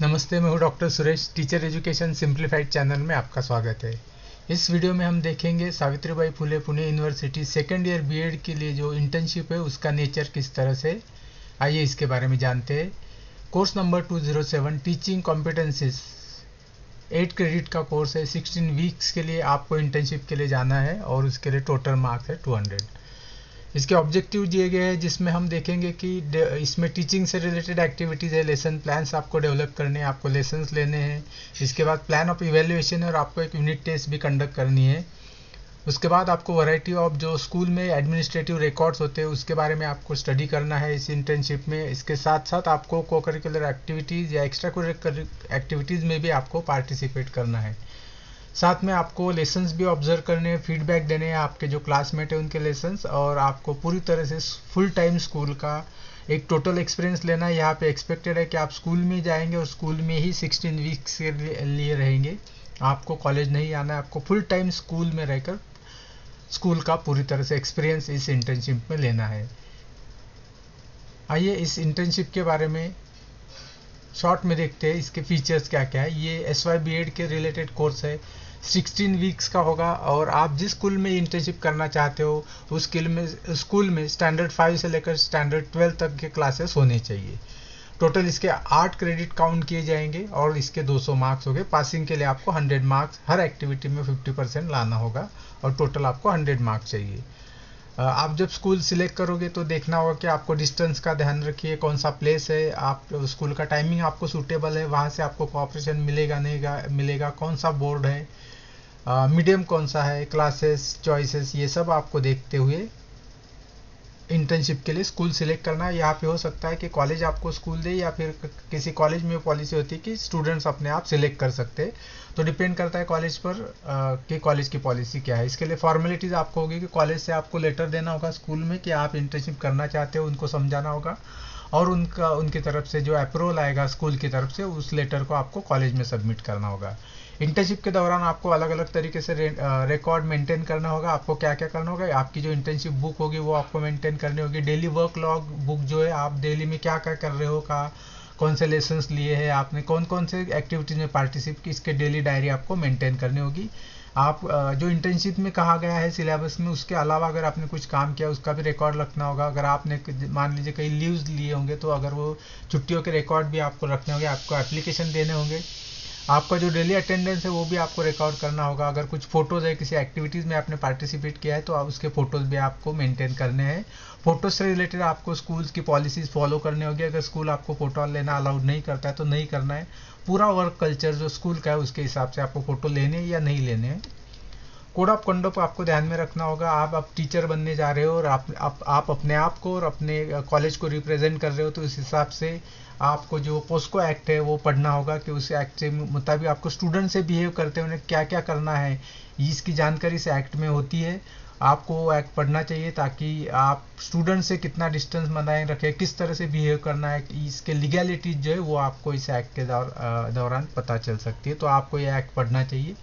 नमस्ते, मैं हूं doctor Suresh. Teacher education simplified channel में आपका स्वागत है। इस वीडियो में हम देखेंगे Savitribai Phule Pune university second year BEd के लिए जो इंटर्नशिप है उसका नेचर किस तरह से। आइए इसके बारे में जानते हैं। Course number 207 teaching competencies 8 credit का कोर्स है। 16 वीक्स के लिए आपको इंटर्नशिप के लिए जाना है और उसके लिए टोटल मार्क्स है 200। इसके ऑब्जेक्टिव दिए गए हैं जिसमें हम देखेंगे कि इसमें टीचिंग से रिलेटेड एक्टिविटीज़ है, लेसन प्लान्स आपको डेवलप करने हैं, आपको लेसन्स लेने हैं। इसके बाद प्लान ऑफ इवेल्युएशन और आपको एक यूनिट टेस्ट भी कंडक्ट करनी है। उसके बाद आपको वैरायटी ऑफ जो स्कूल में एडमिनिस्ट्रेटिव रिकॉर्ड्स होते हैं उसके बारे में आपको स्टडी करना है इस इंटर्नशिप में। इसके साथ साथ आपको को करिकुलर एक्टिविटीज़ या एक्स्ट्रा करिकुलर एक्टिविटीज़ में भी आपको पार्टिसिपेट करना है। साथ में आपको लेसन्स भी ऑब्जर्व करने हैं, फीडबैक देने हैं आपके जो क्लासमेट है उनके लेसन्स, और आपको पूरी तरह से फुल टाइम स्कूल का एक टोटल एक्सपीरियंस लेना है। यहाँ पे एक्सपेक्टेड है कि आप स्कूल में जाएंगे और स्कूल में ही 16 वीक्स के लिए रहेंगे। आपको कॉलेज नहीं आना है, आपको फुल टाइम स्कूल में रहकर स्कूल का पूरी तरह से एक्सपीरियंस इस इंटर्नशिप में लेना है। आइए इस इंटर्नशिप के बारे में शॉर्ट में देखते हैं, इसके फीचर्स क्या क्या है। ये SY BEd के रिलेटेड कोर्स है, 16 वीक्स का होगा और आप जिस स्कूल में इंटर्नशिप करना चाहते हो उस स्कूल में स्टैंडर्ड 5 से लेकर स्टैंडर्ड 12 तक के क्लासेस होने चाहिए। टोटल इसके 8 क्रेडिट काउंट किए जाएंगे और इसके 200 मार्क्स हो गए। पासिंग के लिए आपको 100 मार्क्स, हर एक्टिविटी में 50% लाना होगा और टोटल आपको 100 मार्क्स चाहिए। आप जब स्कूल सिलेक्ट करोगे तो देखना होगा कि आपको डिस्टेंस का ध्यान रखिए, कौन सा प्लेस है, आप स्कूल का टाइमिंग आपको सूटेबल है, वहाँ से आपको कोऑपरेशन मिलेगा नहीं मिलेगा, कौन सा बोर्ड है, मीडियम कौन सा है, क्लासेस चॉइसेस, ये सब आपको देखते हुए इंटर्नशिप के लिए स्कूल सिलेक्ट करना है। यहाँ पे हो सकता है कि कॉलेज आपको स्कूल दे या फिर किसी कॉलेज में पॉलिसी होती है कि स्टूडेंट्स अपने आप सिलेक्ट कर सकते हैं। तो डिपेंड करता है कॉलेज पर कि कॉलेज की पॉलिसी क्या है। इसके लिए फॉर्मेलिटीज़ आपको होगी कि कॉलेज से आपको लेटर देना होगा स्कूल में कि आप इंटर्नशिप करना चाहते हो, उनको समझाना होगा और उनकी तरफ से जो अप्रूवल आएगा स्कूल की तरफ से उस लेटर को आपको कॉलेज में सबमिट करना होगा। इंटर्नशिप के दौरान आपको अलग अलग तरीके से रिकॉर्ड मेंटेन करना होगा। आपको क्या क्या करना होगा, आपकी जो इंटर्नशिप बुक होगी वो आपको मेंटेन करनी होगी। डेली वर्क लॉग बुक जो है, आप डेली में क्या क्या कर रहे हो, कौन से लेसन्स लिए हैं आपने, कौन कौन से एक्टिविटीज़ में पार्टिसिपेट की, इसके डेली डायरी आपको मेंटेन करनी होगी। आप जो इंटर्नशिप में कहा गया है सिलेबस में उसके अलावा अगर आपने कुछ काम किया उसका भी रिकॉर्ड रखना होगा। अगर आपने मान लीजिए कई लीव्स लिए होंगे तो अगर वो छुट्टियों के रिकॉर्ड भी आपको रखने होंगे, आपको एप्लीकेशन देने होंगे। आपका जो डेली अटेंडेंस है वो भी आपको रिकॉर्ड करना होगा। अगर कुछ फोटोज़ है, किसी एक्टिविटीज़ में आपने पार्टिसिपेट किया है तो आप उसके फ़ोटोज़ भी आपको मेंटेन करने हैं। फ़ोटोज़ से रिलेटेड आपको स्कूल्स की पॉलिसीज़ फॉलो करनी होगी। अगर स्कूल आपको फ़ोटो लेना अलाउड नहीं करता है तो नहीं करना है। पूरा वर्क कल्चर जो स्कूल का है उसके हिसाब से आपको फ़ोटो लेने या नहीं लेने हैं। कोड ऑफ कंडक्ट आपको ध्यान में रखना होगा। आप टीचर बनने जा रहे हो और आप अपने आप को और अपने कॉलेज को रिप्रेजेंट कर रहे हो तो इस हिसाब से आपको जो पोस्को एक्ट है वो पढ़ना होगा कि उस एक्ट से मुताबिक आपको स्टूडेंट से बिहेव करते हुए क्या क्या करना है, इसकी जानकारी इस एक्ट में होती है। आपको वो एक्ट पढ़ना चाहिए ताकि आप स्टूडेंट से कितना डिस्टेंस बनाए रखें, किस तरह से बिहेव करना है, इसके लीगैलिटीज जो है वो आपको इस एक्ट के दौरान पता चल सकती है। तो आपको ये एक्ट पढ़ना चाहिए,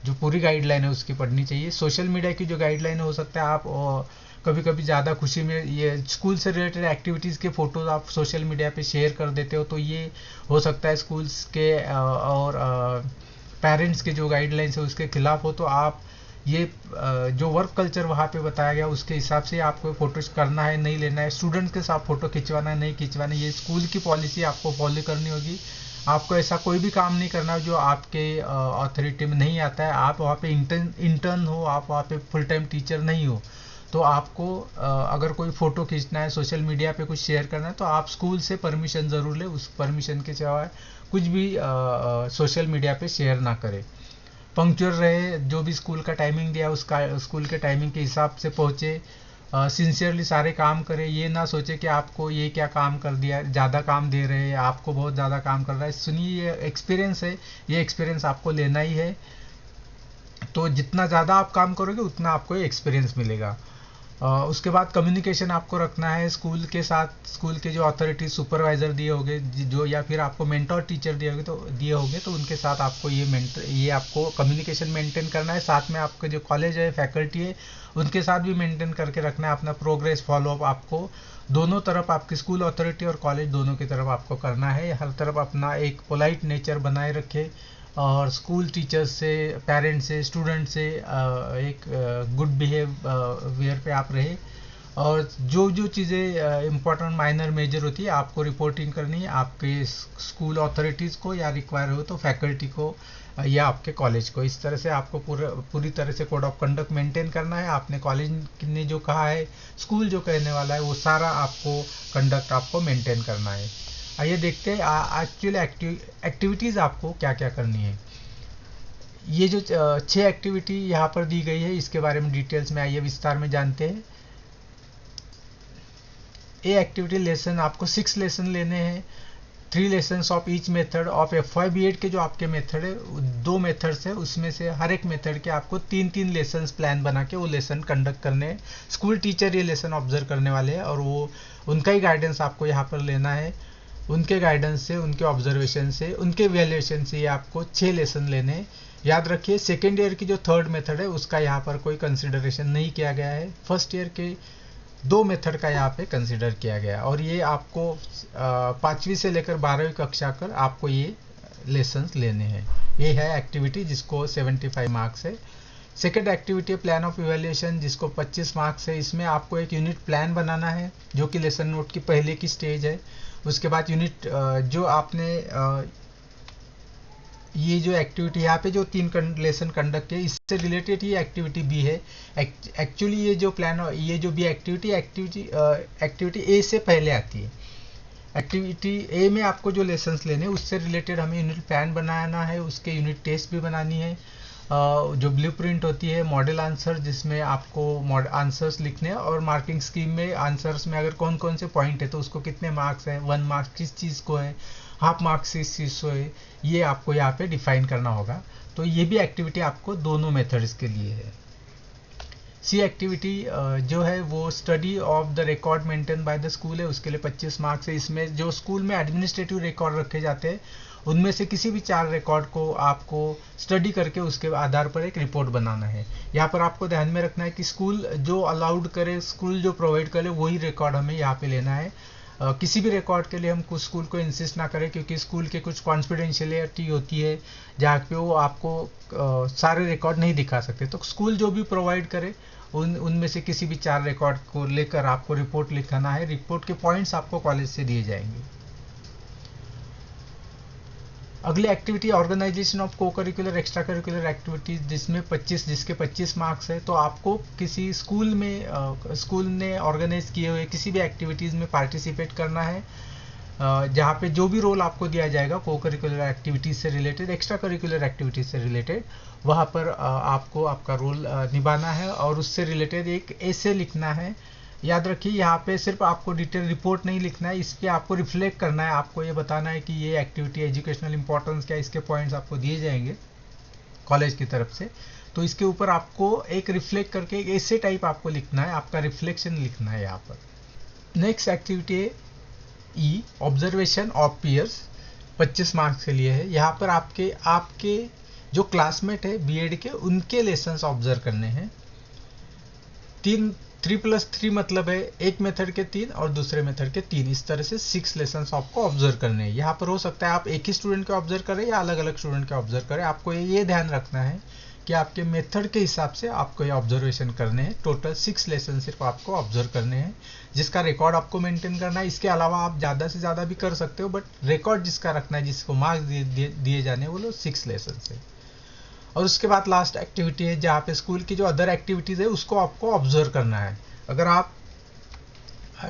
जो पूरी गाइडलाइन है उसकी पढ़नी चाहिए। सोशल मीडिया की जो गाइडलाइन हो सकता है आप कभी कभी ज़्यादा खुशी में ये स्कूल से रिलेटेड एक्टिविटीज़ के फ़ोटोज़ आप सोशल मीडिया पे शेयर कर देते हो तो ये हो सकता है स्कूल्स के और पेरेंट्स के जो गाइडलाइंस है उसके खिलाफ हो। तो आप ये जो वर्क कल्चर वहाँ पे बताया गया उसके हिसाब से आपको फ़ोटोज करना है, नहीं लेना है, स्टूडेंट्स के साथ फ़ोटो खिंचवाना है नहीं खिंचवाना है, ये स्कूल की पॉलिसी आपको फॉलो करनी होगी। आपको ऐसा कोई भी काम नहीं करना जो आपके अथॉरिटी में नहीं आता है। आप वहाँ पे इंटर्न हो, आप वहाँ पे फुल टाइम टीचर नहीं हो, तो आपको अगर कोई फ़ोटो खींचना है, सोशल मीडिया पे कुछ शेयर करना है तो आप स्कूल से परमिशन ज़रूर लें। उस परमिशन के सिवाय कुछ भी सोशल मीडिया पे शेयर ना करें। पंक्चुअल रहे, जो भी स्कूल का टाइमिंग दिया उसका स्कूल के टाइमिंग के हिसाब से पहुँचे। सिंसियरली सारे काम करें, ये ना सोचे कि आपको ये क्या काम कर दिया, ज़्यादा काम दे रहे हैं, आपको बहुत ज़्यादा काम कर रहा है। सुनिए, ये एक्सपीरियंस है, ये एक्सपीरियंस आपको लेना ही है। तो जितना ज़्यादा आप काम करोगे उतना आपको एक्सपीरियंस मिलेगा। उसके बाद कम्युनिकेशन आपको रखना है स्कूल के साथ, स्कूल के जो अथॉरिटी सुपरवाइजर दिए होंगे जो, या फिर आपको मेंटोर टीचर दिए होंगे तो उनके साथ आपको ये आपको कम्युनिकेशन मेंटेन करना है। साथ में आपके जो कॉलेज है, फैकल्टी है, उनके साथ भी मेंटेन करके रखना है अपना प्रोग्रेस फॉलोअप। आपको दोनों तरफ, आपकी स्कूल अथॉरिटी और कॉलेज दोनों की तरफ आपको करना है। हर तरफ अपना एक पोलाइट नेचर बनाए रखे और स्कूल टीचर्स से, पेरेंट्स से, स्टूडेंट से एक गुड बिहेवियर पे आप रहे। और जो जो चीज़ें इम्पोर्टेंट माइनर मेजर होती है आपको रिपोर्टिंग करनी है आपके स्कूल अथॉरिटीज़ को, या रिक्वायर हो तो फैकल्टी को या आपके कॉलेज को। इस तरह से आपको पूरी तरह से कोड ऑफ कंडक्ट मेंटेन करना है। आपने कॉलेज ने जो कहा है, स्कूल जो कहने वाला है, वो सारा आपको कंडक्ट आपको मेंटेन करना है। आइए देखते हैं एक्चुअली एक्टिविटीज़ आपको क्या क्या करनी है। ये जो 6 एक्टिविटी यहाँ पर दी गई है, इसके बारे में डिटेल्स में आइए विस्तार में जानते हैं। ए एक्टिविटी लेसन, आपको 6 लेसन लेने हैं। 3 lessons of each method of FY B.Ed के जो आपके मेथड है, 2 मेथड्स है, उसमें से हर एक मेथड के आपको 3-3 लेसन्स प्लान बना के वो लेसन कंडक्ट करने हैं। स्कूल टीचर ये लेसन ऑब्जर्व करने वाले हैं और वो उनका ही गाइडेंस आपको यहाँ पर लेना है। उनके गाइडेंस से, उनके ऑब्जर्वेशन से, उनके वैल्यूएशन से ये आपको 6 लेसन लेने हैं। याद रखिए सेकेंड ईयर की जो थर्ड मेथड है उसका यहाँ पर कोई कंसिडरेशन नहीं किया गया है। फर्स्ट ईयर के 2 मेथड का यहाँ पे कंसिडर किया गया और ये आपको 5वीं से लेकर 12वीं कक्षा कर आपको ये लेसन्स लेने हैं। ये है एक्टिविटी जिसको 75 मार्क्स है। सेकेंड एक्टिविटी है प्लान ऑफ इवैल्यूएशन, जिसको 25 मार्क्स है। इसमें आपको एक यूनिट प्लान बनाना है जो कि लेसन नोट की पहले की स्टेज है। उसके बाद यूनिट जो आपने ये जो एक्टिविटी यहाँ पे जो 3 लेसन कंडक्ट है, इससे रिलेटेड ही एक्टिविटी बी है। एक्चुअली ये जो प्लान, ये जो बी एक्टिविटी ए से पहले आती है। एक्टिविटी ए में आपको जो लेसन्स लेने हैं उससे रिलेटेड हमें यूनिट प्लान बनाना है, उसके यूनिट टेस्ट भी बनानी है। जो ब्लूप्रिंट होती है मॉडल आंसर, जिसमें आपको आंसर्स लिखने हैं और मार्किंग स्कीम में आंसर्स में अगर कौन कौन से पॉइंट है तो उसको कितने मार्क्स हैं, 1 मार्क्स किस चीज़ को है, हाफ मार्क्स किस चीज़ को है, ये आपको यहाँ पे डिफाइन करना होगा। तो ये भी एक्टिविटी आपको दोनों मेथड्स के लिए है। सी एक्टिविटी जो है वो study of the record maintain by the school है, उसके लिए 25 मार्क्स है। इसमें जो स्कूल में एडमिनिस्ट्रेटिव रिकॉर्ड रखे जाते हैं उनमें से किसी भी 4 रिकॉर्ड को आपको स्टडी करके उसके आधार पर एक रिपोर्ट बनाना है। यहाँ पर आपको ध्यान में रखना है कि स्कूल जो अलाउड करे, स्कूल जो प्रोवाइड करे, वही रिकॉर्ड हमें यहाँ पे लेना है। किसी भी रिकॉर्ड के लिए हम कुछ स्कूल को इंसिस्ट ना करें, क्योंकि स्कूल के कुछ कॉन्फिडेंशियलिटी होती है जहाँ पे वो आपको सारे रिकॉर्ड नहीं दिखा सकते। तो स्कूल जो भी प्रोवाइड करे उनमें से किसी भी 4 रिकॉर्ड को लेकर आपको रिपोर्ट लिखाना है। रिपोर्ट के पॉइंट्स आपको कॉलेज से दिए जाएंगे। अगली एक्टिविटी ऑर्गेनाइजेशन ऑफ को करिकुलर एक्स्ट्रा करिकुलर एक्टिविटीज, जिसके 25 मार्क्स है। तो आपको किसी स्कूल में स्कूल ने ऑर्गेनाइज किए हुए किसी भी एक्टिविटीज़ में पार्टिसिपेट करना है, जहाँ पे जो भी रोल आपको दिया जाएगा को करिकुलर एक्टिविटीज़ से रिलेटेड, एक्स्ट्रा करिकुलर एक्टिविटीज़ से रिलेटेड, वहाँ पर आपको आपका रोल निभाना है और उससे रिलेटेड एक एसे लिखना है। याद रखिए यहाँ पे सिर्फ आपको डिटेल रिपोर्ट नहीं लिखना है, इस पर आपको रिफ्लेक्ट करना है। आपको ये बताना है कि ये एक्टिविटी एजुकेशनल इंपॉर्टेंस क्या, इसके पॉइंट्स आपको दिए जाएंगे कॉलेज की तरफ से। तो इसके ऊपर आपको एक रिफ्लेक्ट करके एक ऐसे टाइप आपको लिखना है, आपका रिफ्लेक्शन लिखना है यहाँ पर। नेक्स्ट एक्टिविटी है ई ऑब्जर्वेशन ऑफ पीयर्स, 25 मार्क्स के लिए है। यहाँ पर आपके जो क्लासमेट है B.Ed के, उनके लेसन्स ऑब्जर्व करने हैं। 3+3 मतलब है एक मेथड के 3 और दूसरे मेथड के 3, इस तरह से 6 लेसन्स आपको ऑब्जर्व करने हैं। यहाँ पर हो सकता है आप एक ही स्टूडेंट के ऑब्जर्व करें या अलग अलग स्टूडेंट के ऑब्जर्व करें। आपको ये ध्यान रखना है कि आपके मेथड के हिसाब से आपको ये ऑब्जर्वेशन करने हैं। टोटल 6 लेसन सिर्फ आपको ऑब्जर्व करने हैं, जिसका रिकॉर्ड आपको मेंटेन करना है। इसके अलावा आप ज़्यादा से ज़्यादा भी कर सकते हो, बट रिकॉर्ड जिसका रखना है, जिसको मार्क्स दिए जाने, वो लोग 6 लेसन है। और उसके बाद लास्ट एक्टिविटी है जहाँ पे स्कूल की जो अदर एक्टिविटीज़ है उसको आपको ऑब्जर्व करना है। अगर आप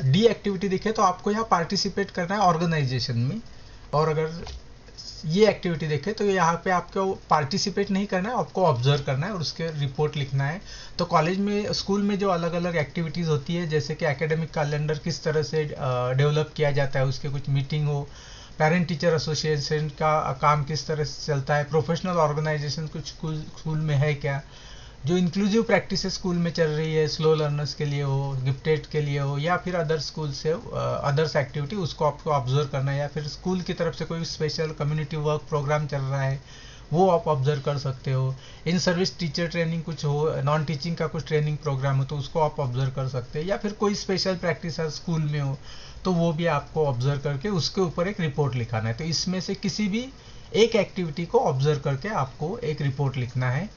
डी एक्टिविटी दिखे तो आपको यहाँ पार्टिसिपेट करना है ऑर्गेनाइजेशन में, और अगर ये एक्टिविटी देखे तो यहाँ पे आपको पार्टिसिपेट नहीं करना है, आपको ऑब्जर्व करना है और उसके रिपोर्ट लिखना है। तो कॉलेज में, स्कूल में जो अलग अलग एक्टिविटीज़ होती है, जैसे कि एकेडमिक कैलेंडर किस तरह से डेवलप किया जाता है, उसके कुछ मीटिंग हो, पेरेंट टीचर एसोसिएशन का काम किस तरह से चलता है, प्रोफेशनल ऑर्गेनाइजेशन कुछ स्कूल में है क्या, जो इंक्लूसिव प्रैक्टिस स्कूल में चल रही है, स्लो लर्नर्स के लिए हो, गिफ्टेड के लिए हो, या फिर अदर स्कूल से अदर्स एक्टिविटी, उसको आपको ऑब्जर्व करना है। या फिर स्कूल की तरफ से कोई स्पेशल कम्युनिटी वर्क प्रोग्राम चल रहा है, वो आप ऑब्जर्व कर सकते हो। इन सर्विस टीचर ट्रेनिंग कुछ हो, नॉन टीचिंग का कुछ ट्रेनिंग प्रोग्राम हो, तो उसको आप ऑब्जर्व कर सकते हैं। या फिर कोई स्पेशल प्रैक्टिस स्कूल में हो, तो वो भी आपको ऑब्जर्व करके उसके ऊपर एक रिपोर्ट लिखाना है। तो इसमें से किसी भी एक एक्टिविटी को ऑब्जर्व करके आपको एक रिपोर्ट लिखना है।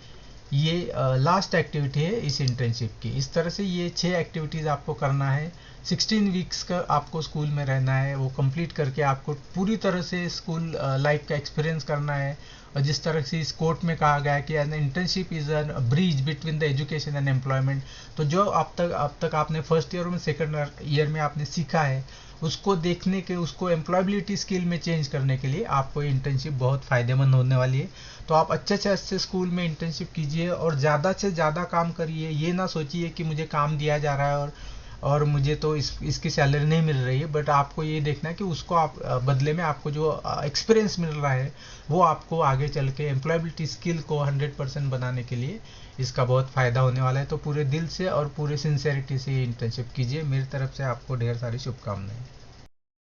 ये लास्ट एक्टिविटी है इस इंटर्नशिप की। इस तरह से ये 6 एक्टिविटीज़ आपको करना है। 16 वीक्स का आपको स्कूल में रहना है। वो कंप्लीट करके आपको पूरी तरह से स्कूल लाइफ का एक्सपीरियंस करना है। और जिस तरह से इस कोर्ट में कहा गया है कि an internship is a bridge between the education and employment, तो जो अब तक आपने फर्स्ट ईयर में सेकंड ईयर में आपने सीखा है, उसको देखने के, उसको एम्प्लॉयबिलिटी स्किल में चेंज करने के लिए आपको इंटर्नशिप बहुत फ़ायदेमंद होने वाली है। तो आप अच्छे से अच्छे स्कूल में इंटर्नशिप कीजिए और ज़्यादा से ज़्यादा काम करिए। ये ना सोचिए कि मुझे काम दिया जा रहा है और मुझे तो इसकी सैलरी नहीं मिल रही है, बट आपको ये देखना है कि उसको आप बदले में आपको जो एक्सपीरियंस मिल रहा है, वो आपको आगे चल के एम्प्लॉयबिलिटी स्किल को 100% बनाने के लिए इसका बहुत फ़ायदा होने वाला है। तो पूरे दिल से और पूरे सिंसेरिटी से ये इंटर्नशिप कीजिए। मेरी तरफ से आपको ढेर सारी शुभकामनाएं।